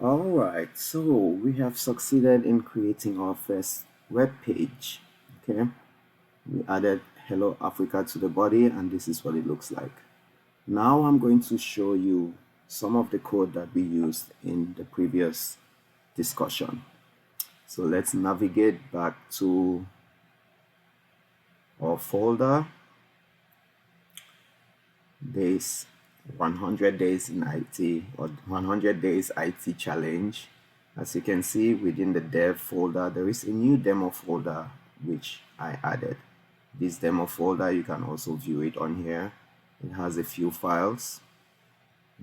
Alright, so we have succeeded in creating our first web page. Okay, we added Hello Africa to the body, and this is what it looks like. Now I'm going to show you some of the code that we used in the previous discussion. So let's navigate back to our folder. Days 100 days in IT, or 100 days IT challenge. As you can see, within the dev folder there is a new demo folder which I added. This demo folder, you can also view it on here. It has a few files.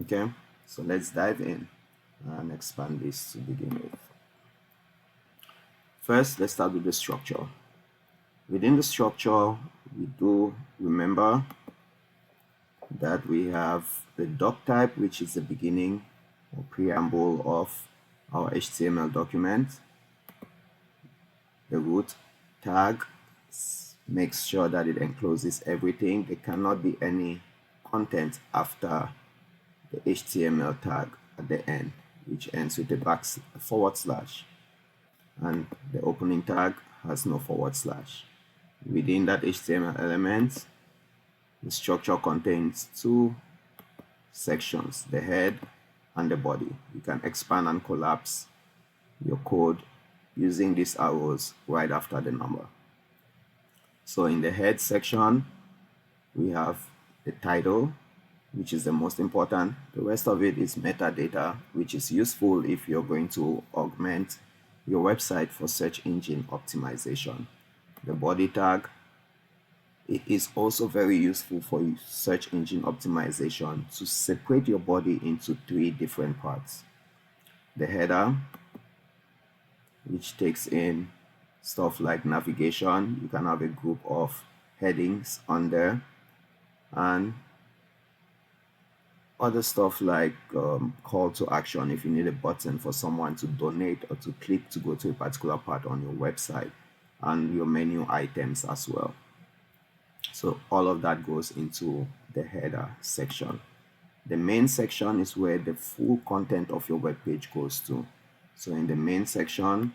Okay, so let's dive in and expand this to begin with. First, let's start with the structure. Within the structure, we do remember that we have the doc type, which is the beginning or preamble of our HTML document. The root tag makes sure that it encloses everything. There cannot be any content after the HTML tag at the end, which ends with a forward slash, and the opening tag has no forward slash. Within that HTML element, the structure contains two sections, the head and the body. You can expand and collapse your code using these arrows right after the number. So in the head section, we have the title, which is the most important. The rest of it is metadata, which is useful if you're going to augment your website for search engine optimization. The body tag, it is also very useful for search engine optimization to separate your body into three different parts. The header, which takes in stuff like navigation. You can have a group of headings on there, and other stuff like call to action if you need a button for someone to donate or to click to go to a particular part on your website, and your menu items as well. So all of that goes into the header section. The main section is where the full content of your web page goes to. So in the main section,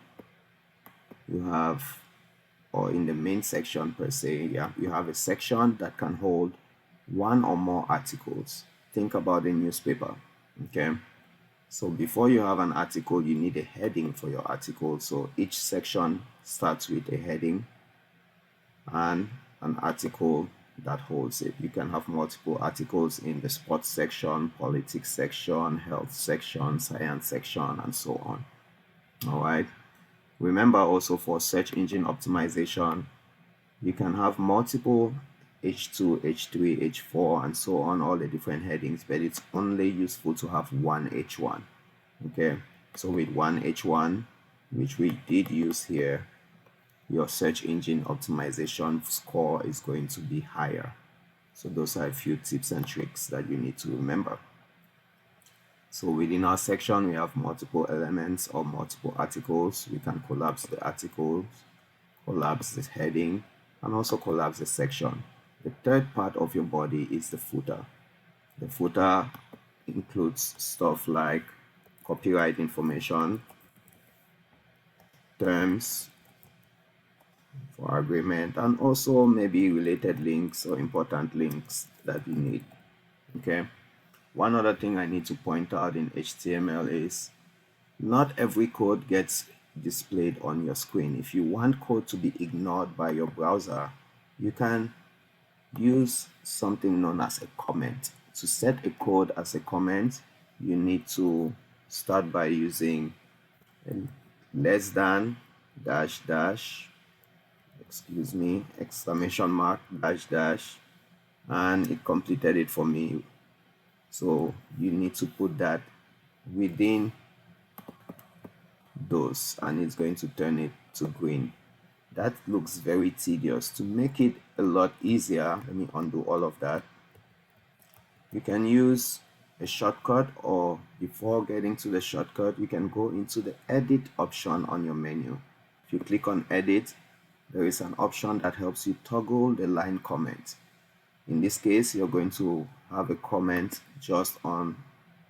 you have, or in the main section per se, you have a section that can hold one or more articles. Think about a newspaper. Okay, so before you have an article, you need a heading for your article. So each section starts with a heading and an article that holds it. You can have multiple articles in the sports section, politics section, health section, science section, and so on. All right. Remember also, for search engine optimization, you can have multiple H2, H3, H4, and so on, all the different headings, but it's only useful to have one H1. Okay, so with one H1, which we did use here, your search engine optimization score is going to be higher. So those are a few tips and tricks that you need to remember. So within our section, we have multiple elements or multiple articles. We can collapse the articles, collapse the heading, and also collapse the section. The third part of your body is the footer. The footer includes stuff like copyright information, terms for agreement, and also maybe related links or important links that you need. Okay. One other thing I need to point out in HTML is not every code gets displayed on your screen. If you want code to be ignored by your browser, you can use something known as a comment. To set a code as a comment, you need to start by using a less than dash dash, excuse me, exclamation mark dash dash, and it completed it for me. So you need to put that within those, and it's going to turn it to green. That looks very tedious. To make it a lot easier, let me undo all of that. You can use a shortcut, or before getting to the shortcut, you can go into the edit option on your menu. If you click on edit, there is an option that helps you toggle the line comment. In this case, you're going to have a comment just on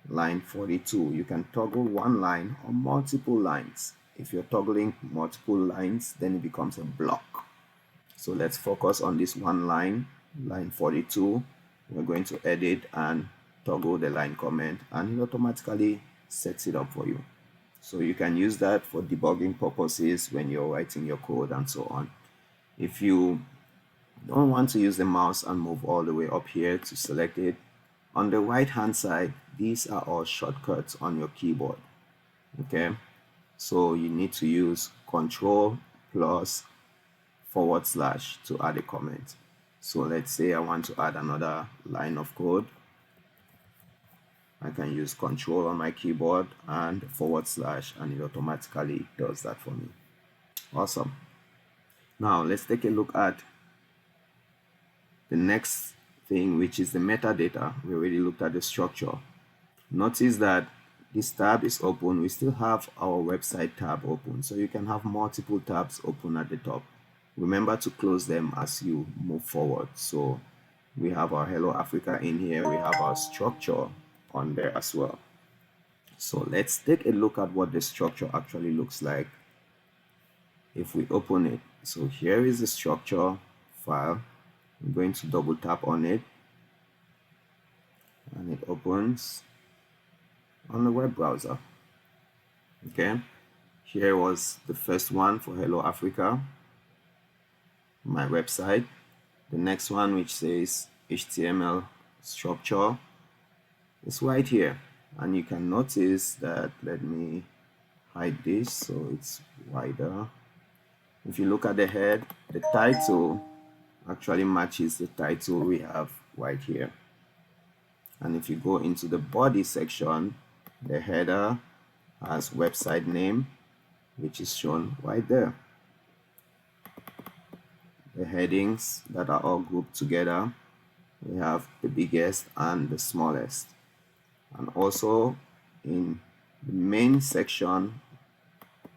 line 42. You can toggle one line or multiple lines. If you're toggling multiple lines, then it becomes a block. So let's focus on this one line, line 42. We're going to edit and toggle the line comment, and it automatically sets it up for you. So you can use that for debugging purposes when you're writing your code and so on. If you don't want to use the mouse and move all the way up here to select it, on the right hand side, these are all shortcuts on your keyboard. Okay, so you need to use Control plus / to add a comment. So let's say I want to add another line of code. I can use Control on my keyboard and / and it automatically does that for me. Awesome. Now let's take a look at the next thing, which is the metadata. We already looked at the structure. Notice that this tab is open. We still have our website tab open, so you can have multiple tabs open at the top. Remember to close them as you move forward. So we have our Hello Africa in here. We have our structure on there as well. So let's take a look at what the structure actually looks like if we open it. So here is the structure file. I'm going to double tap on it and it opens on the web browser. Okay, here was the first one for Hello Africa, my website. The next one, which says HTML structure, is right here, and you can notice that, let me hide this so it's wider. If you look at the head, the title actually matches the title we have right here. And if you go into the body section, the header has website name, which is shown right there. The headings that are all grouped together, we have the biggest and the smallest. And also in the main section,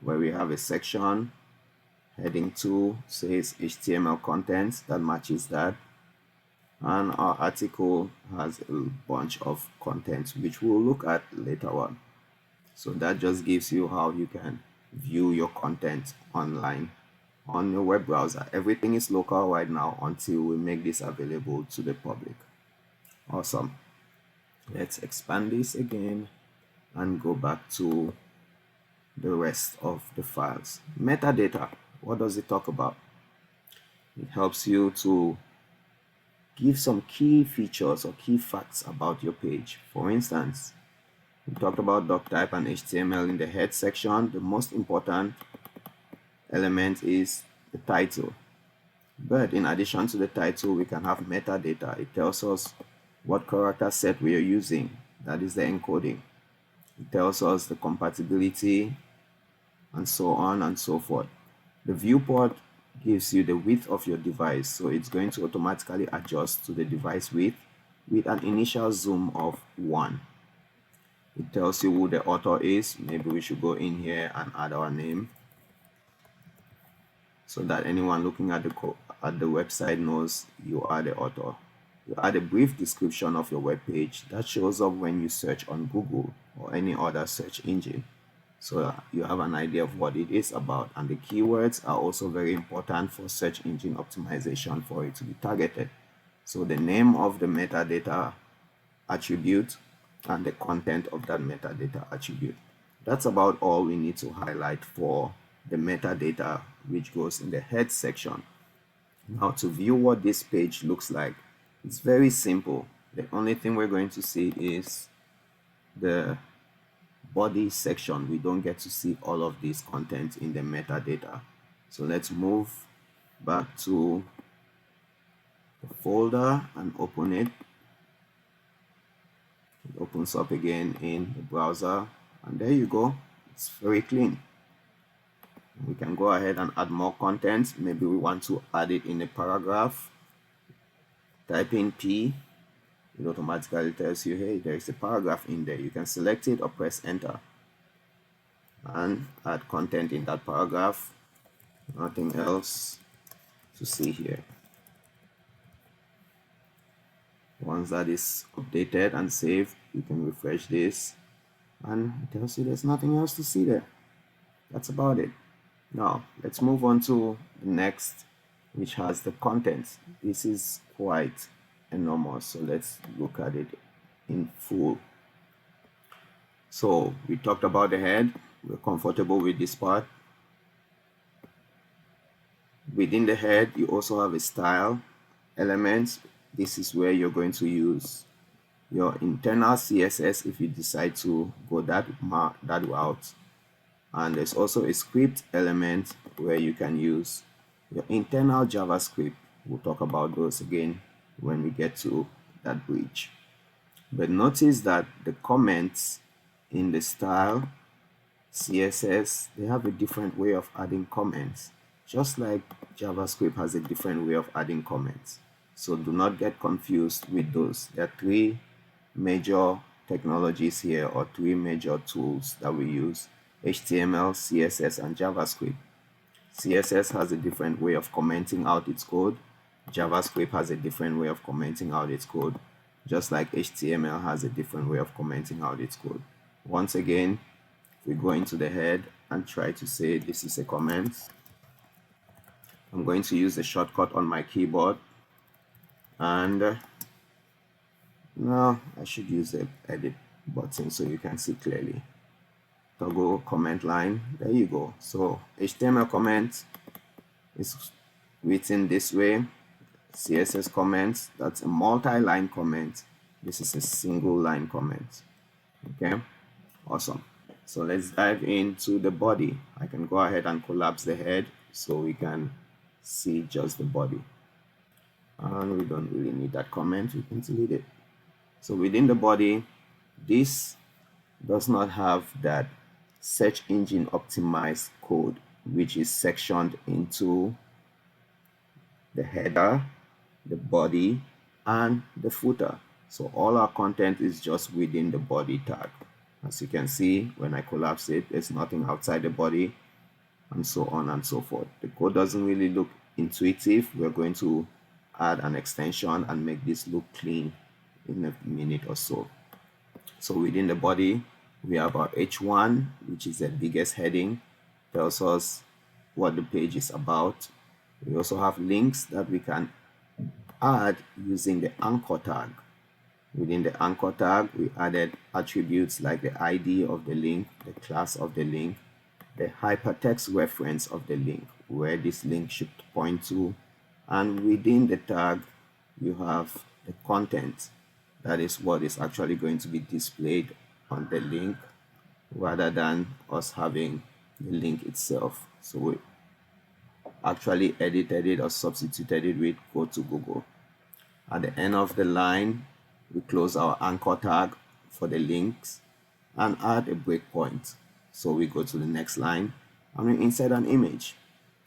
where we have a section, heading 2 says HTML content, that matches that. And our article has a bunch of content which we'll look at later on. So that just gives you how you can view your content online on your web browser. Everything is local right now until we make this available to the public. Awesome. Let's expand this again and go back to the rest of the files. Metadata, what does it talk about? It helps you to give some key features or key facts about your page. For instance, we talked about doc type and HTML in the head section. The most important element is the title. But in addition to the title, we can have metadata. It tells us what character set we are using. That is the encoding. It tells us the compatibility and so on and so forth. The viewport gives you the width of your device, so it's going to automatically adjust to the device width with an initial zoom of 1. It tells you who the author is. Maybe we should go in here and add our name so that anyone looking at the website knows you are the author. You add a brief description of your web page that shows up when you search on Google or any other search engine, so you have an idea of what it is about. And the keywords are also very important for search engine optimization for it to be targeted. So the name of the metadata attribute and the content of that metadata attribute. That's about all we need to highlight for the metadata, which goes in the head section. Now, to view what this page looks like, it's very simple. The only thing we're going to see is the body section. We don't get to see all of this content in the metadata. So let's move back to the folder and open it. It opens up again in the browser, and there you go. It's very clean. We can go ahead and add more content. Maybe we want to add it in a paragraph. Type in P. It automatically tells you, hey, there is a paragraph in there. You can select it or press enter and add content in that paragraph. Nothing else to see here. Once that is updated and saved, you can refresh this and it tells you there's nothing else to see there. That's about it. Now let's move on to the next, which has the contents. This is quite enormous, so let's look at it in full. So we talked about the head. We're comfortable with this part. Within the head, you also have a style element. This is where you're going to use your internal CSS if you decide to go that route. And there's also a script element where you can use your internal JavaScript. We'll talk about those again when we get to that bridge. But notice that the comments in the style CSS, they have a different way of adding comments, just like JavaScript has a different way of adding comments. So do not get confused with those. There are three major technologies here, or three major tools that we use: HTML, CSS, and JavaScript. CSS has a different way of commenting out its code. JavaScript has a different way of commenting out its code, just like HTML has a different way of commenting out its code. Once again, we go into the head and try to say this is a comment. I'm going to use the shortcut on my keyboard, and now I should use the edit button so you can see clearly. Toggle comment line, there you go. So HTML comment is written this way. CSS comment, that's a multi-line comment. This is a single line comment. Okay, awesome. So let's dive into the body. I can go ahead and collapse the head so we can see just the body. And we don't really need that comment, we can delete it. So within the body, this does not have that search engine optimized code, which is sectioned into the header, the body, and the footer. So all our content is just within the body tag. As you can see, when I collapse it, there's nothing outside the body, and so on and so forth. The code doesn't really look intuitive. We're going to add an extension and make this look clean in a minute or so. So within the body, we have our H1, which is the biggest heading, tells us what the page is about. We also have links that we can add using the anchor tag. Within the anchor tag, we added attributes like the ID of the link, the class of the link, the hypertext reference of the link, where this link should point to, and within the tag, you have the content. That is what is actually going to be displayed on the link, rather than us having the link itself. So we actually edited it or substituted it with go to Google. At the end of the line, we close our anchor tag for the links and add a breakpoint. So we go to the next line and we insert an image.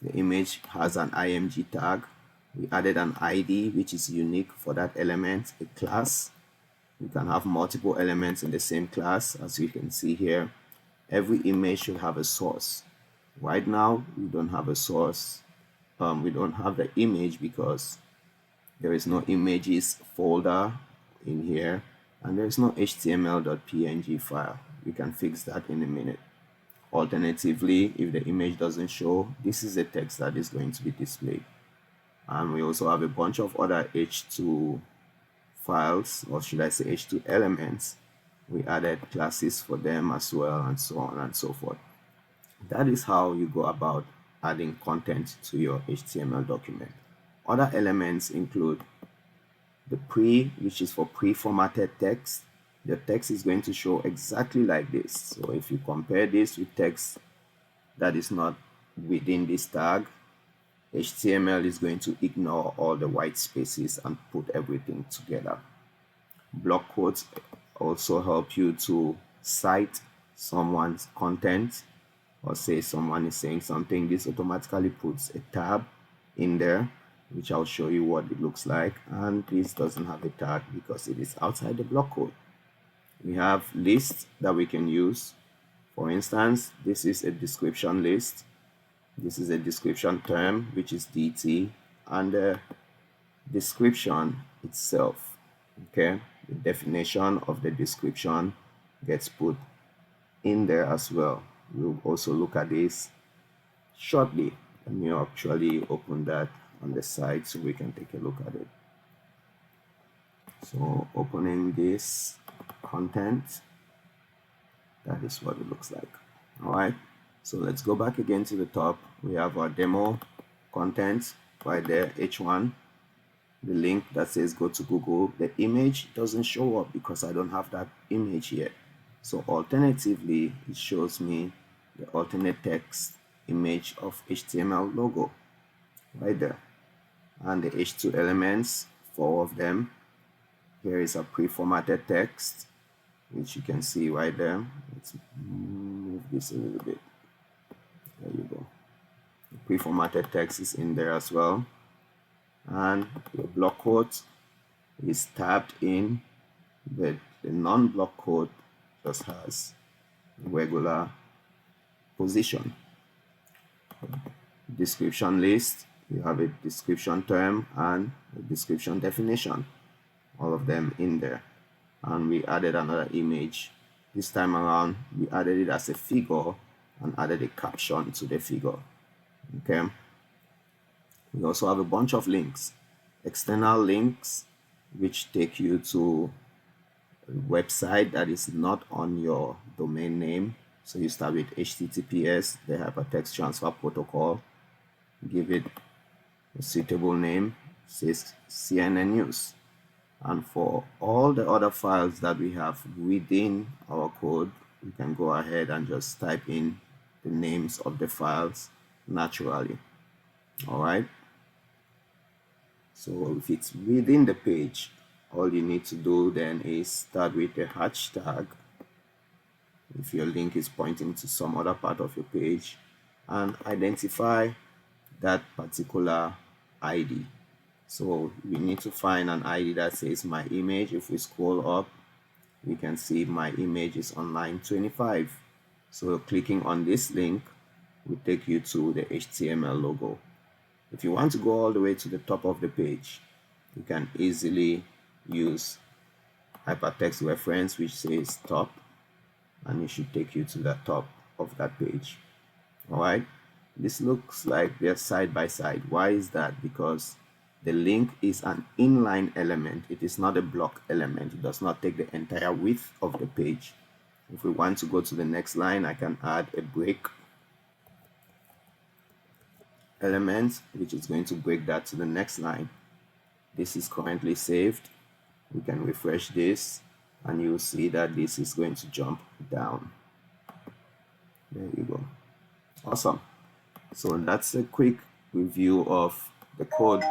The image has an img tag. We added an ID which is unique for that element, a class. We can have multiple elements in the same class. As you can see here, every image should have a source. Right now, we don't have a source. We don't have the image because there is no images folder in here, and there is no html.png file. We can fix that in a minute. Alternatively, if the image doesn't show, this is the text that is going to be displayed. And we also have a bunch of other h2 files, or should I say h2 elements. We added classes for them as well, and so on and so forth. That is how you go about adding content to your HTML document. Other elements include the pre, which is for pre-formatted text. The text is going to show exactly like this. So if you compare this with text that is not within this tag, HTML is going to ignore all the white spaces and put everything together. Block quotes also help you to cite someone's content, or say someone is saying something. This automatically puts a tab in there, which I'll show you what it looks like. And this doesn't have a tag because it is outside the block code. We have lists that we can use. For instance, this is a description list. This is a description term, which is DT, and the description itself, Okay, the definition of the description gets put in there as well. We'll also look at this shortly. Let me actually open that on the side so we can take a look at it. So opening this content, that is what it looks like. All right, so let's go back again to the top. We have our demo content right there, H1, the link that says go to Google. The image doesn't show up because I don't have that image yet. So alternatively, it shows me the alternate text image of HTML logo right there. And the H2 elements, 4 of them. Here is a pre-formatted text, which you can see right there. Let's move this a little bit. There you go. The pre-formatted text is in there as well. And your block quote is tabbed in, but the non-block quote just has regular position. Description list, you have a description term and a description definition, all of them in there. And we added another image. This time around, we added it as a figure and added a caption to the figure. Okay. We also have a bunch of links, external links, which take you to a website that is not on your domain name. So you start with HTTPS, the Hypertext Transfer Protocol, give it a suitable name, says CNN News. And for all the other files that we have within our code, we can go ahead and just type in the names of the files naturally. All right. So if it's within the page, all you need to do then is start with a hashtag if your link is pointing to some other part of your page, and identify that particular ID. So we need to find an ID that says my image. If we scroll up, we can see my image is on line 25. So clicking on this link will take you to the HTML logo. If you want to go all the way to the top of the page, you can easily use hypertext reference, which says top, and it should take you to the top of that page. All right, this looks like they're side by side. Why is that? Because the link is an inline element. It is not a block element. It does not take the entire width of the page. If we want to go to the next line, I can add a break element, which is going to break that to the next line. This is currently saved. We can refresh this and you'll see that this is going to jump down. There you go. Awesome. So that's a quick review of the code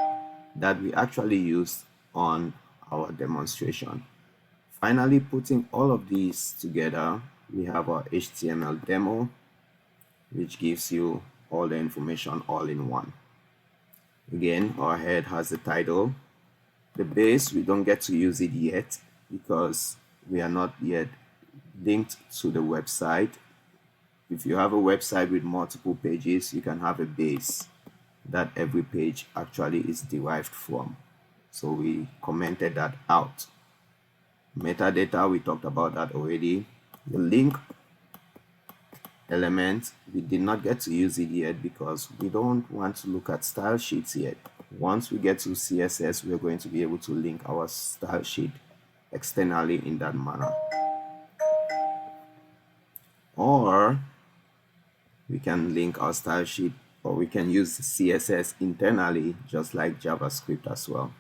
that we actually used on our demonstration. Finally, putting all of these together, we have our HTML demo, which gives you all the information all in one. Again, our head has the title. The base, we don't get to use it yet because we are not yet linked to the website. If you have a website with multiple pages, you can have a base that every page actually is derived from. So we commented that out. Metadata, we talked about that already. The link element, we did not get to use it yet because we don't want to look at style sheets yet. Once we get to CSS, we're going to be able to link our style sheet externally in that manner. Or we can link our style sheet, or we can use CSS internally, just like JavaScript as well.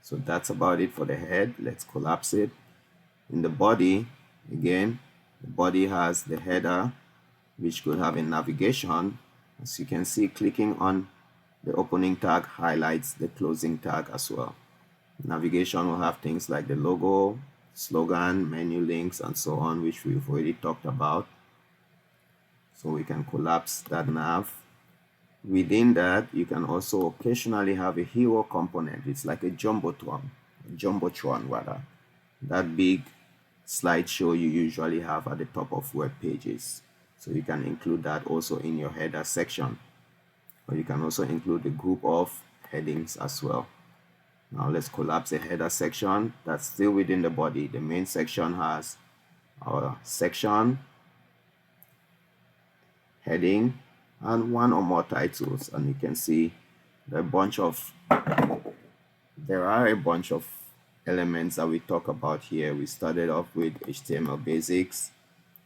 So that's about it for the head. Let's collapse it. In the body, again, the body has the header, which could have a navigation. As you can see, clicking on the opening tag highlights the closing tag as well. Navigation will have things like the logo, slogan, menu links, and so on, which we've already talked about. So we can collapse that nav. Within that, you can also occasionally have a hero component. It's like a jumbotron rather. That big slideshow you usually have at the top of web pages. So you can include that also in your header section. Or you can also include a group of headings as well. Now let's collapse the header section. That's still within the body. The main section has our section, heading, and one or more titles. And you can see there are a bunch of elements that we talk about here. We started off with HTML basics,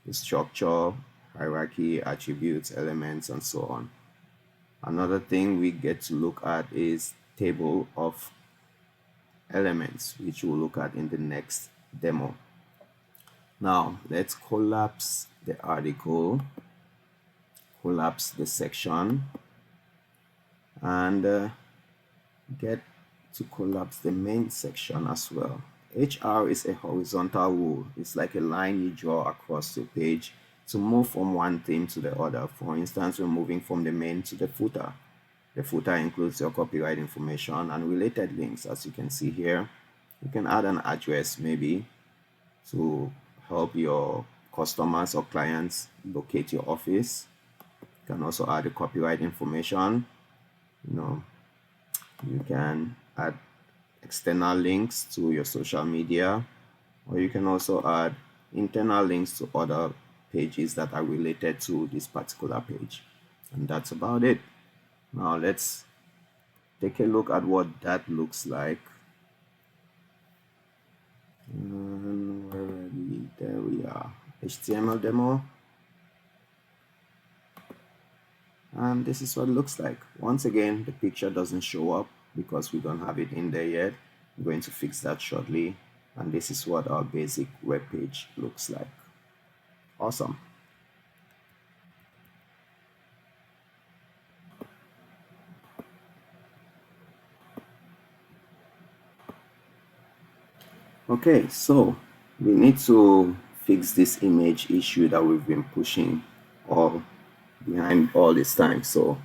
the structure, hierarchy, attributes, elements, and so on. Another thing we get to look at is table of elements, which we'll look at in the next demo. Now let's collapse the article, collapse the section, and get to collapse the main section as well. HR is a horizontal rule. It's like a line you draw across the page to move from one theme to the other. For instance, we're moving from the main to the footer. The footer includes your copyright information and related links. As you can see here, you can add an address maybe to help your customers or clients locate your office. You can also add the copyright information. You can add external links to your social media, or you can also add internal links to other pages that are related to this particular page. And that's about it. Now let's take a look at what that looks like. And there we are, HTML demo. And this is what it looks like. Once again, the picture doesn't show up because we don't have it in there yet. I'm going to fix that shortly. And this is what our basic web page looks like. Awesome. Okay, so we need to fix this image issue that we've been pushing all behind all this time. So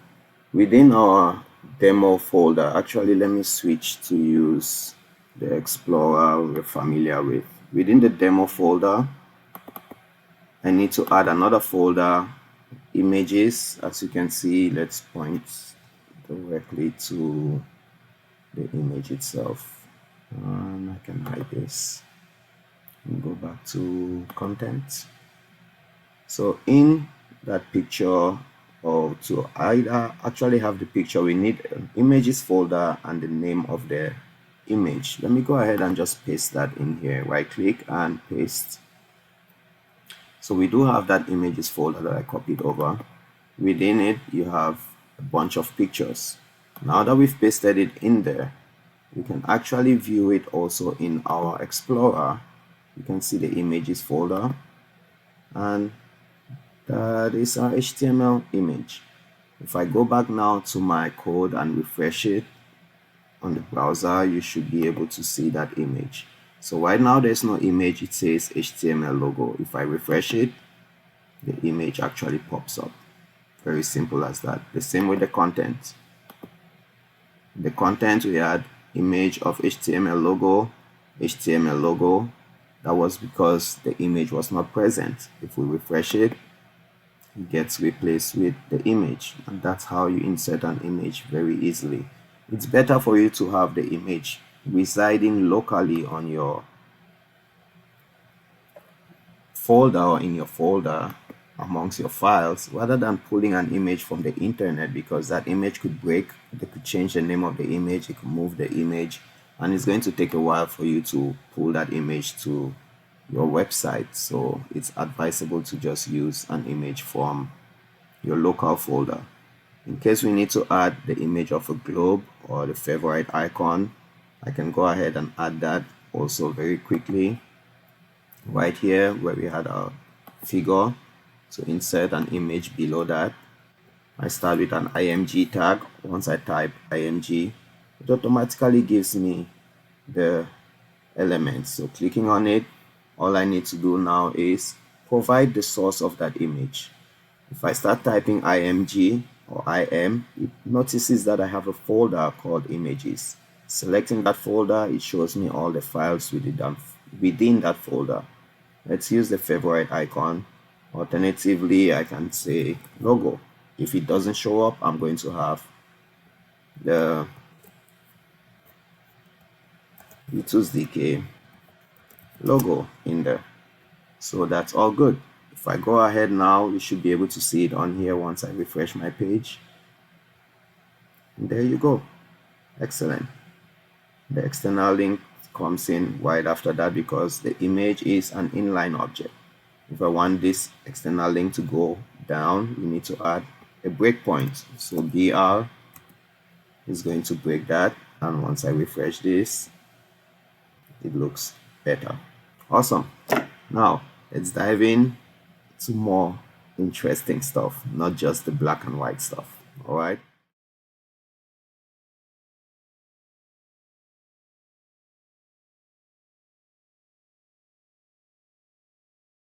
within our demo folder, actually let me switch to use the Explorer we're familiar with. Within the demo folder, I need to add another folder, images. As you can see, let's point directly to the image itself. And I can hide this and go back to content. So in that picture, or to either actually have the picture, we need an images folder and the name of the image. Let me go ahead and just paste that in here. Right click and paste. So we do have that images folder that I copied over. Within it, you have a bunch of pictures. Now that we've pasted it in there, we can actually view it also in our Explorer. You can see the images folder, and that is our HTML image. If I go back now to my code and refresh it on the browser, you should be able to see that image. So right now there's no image, it says HTML logo. If I refresh it, the image actually pops up. Very simple as that. The same with the content. The content, we had image of HTML logo, HTML logo. That was because the image was not present. If we refresh it, it gets replaced with the image, and that's how you insert an image very easily. It's better for you to have the image residing locally on your folder or in your folder amongst your files, rather than pulling an image from the internet, because that image could break. They could change the name of the image, it could move the image, and it's going to take a while for you to pull that image to your website. So it's advisable to just use an image from your local folder. In case we need to add the image of a globe or the favorite icon, I can go ahead and add that also very quickly. Right here where we had our figure, to insert an image below that, I start with an img tag. Once I type img, it automatically gives me the elements. So clicking on it, all I need to do now is provide the source of that image. If I start typing img or im, it notices that I have a folder called images. Selecting that folder, it shows me all the files within that folder. Let's use the favorite icon. Alternatively, I can say logo. If it doesn't show up, I'm going to have the U2'sDK logo in there. So that's all good. If I go ahead now, you should be able to see it on here once I refresh my page. And there you go. Excellent. The external link comes in right after that because the image is an inline object. If I want this external link to go down, we need to add a breakpoint. So BR is going to break that, and once I refresh this, it looks better. Awesome. Now let's dive in to more interesting stuff, not just the black and white stuff. All right.